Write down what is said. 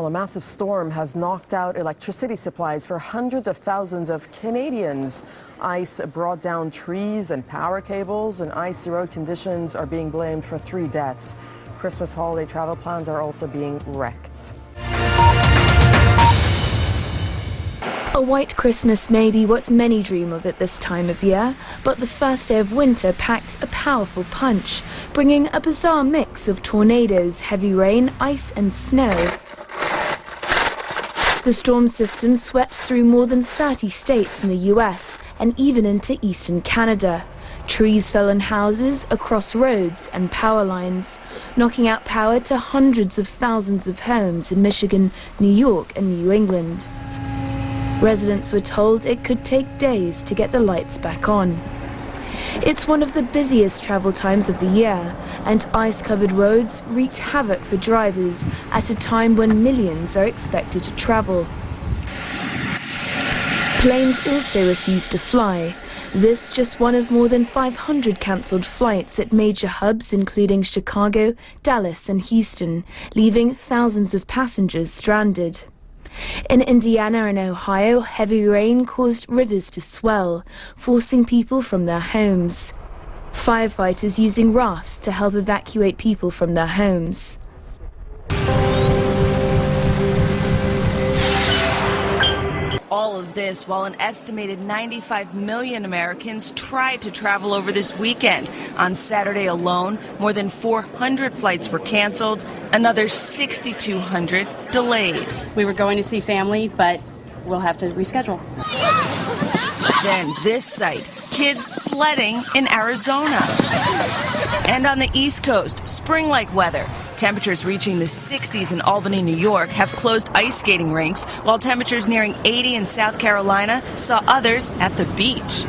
a massive storm has knocked out electricity supplies for hundreds of thousands of Canadians. Ice brought down trees and power cables, and icy road conditions are being blamed for 3 deaths. Christmas holiday travel plans are also being wrecked. A white Christmas may be what many dream of at this time of year, but the first day of winter packed a powerful punch, bringing a bizarre mix of tornadoes, heavy rain, ice and snow. The storm system swept through more than 30 states in the US and even into eastern Canada. Trees fell on houses, across roads and power lines, knocking out power to hundreds of thousands of homes in Michigan, New York and New England. Residents were told it could take days to get the lights back on. It's one of the busiest travel times of the year, and ice-covered roads wreaked havoc for drivers at a time when millions are expected to travel. Planes also refused to fly. This just one of more than 500 cancelled flights at major hubs including Chicago, Dallas and Houston, leaving thousands of passengers stranded. In Indiana and Ohio, heavy rain caused rivers to swell, forcing people from their homes. Firefighters using rafts to help evacuate people from their homes. All of this while an estimated 95 million Americans tried to travel over this weekend. On Saturday alone, more than 400 flights were canceled, another 6,200 delayed. We were going to see family, but we'll have to reschedule. Then this sight, kids sledding in Arizona. And on the East Coast, spring-like weather. Temperatures reaching the 60s in Albany, New York have closed ice skating rinks, while temperatures nearing 80 in South Carolina saw others at the beach.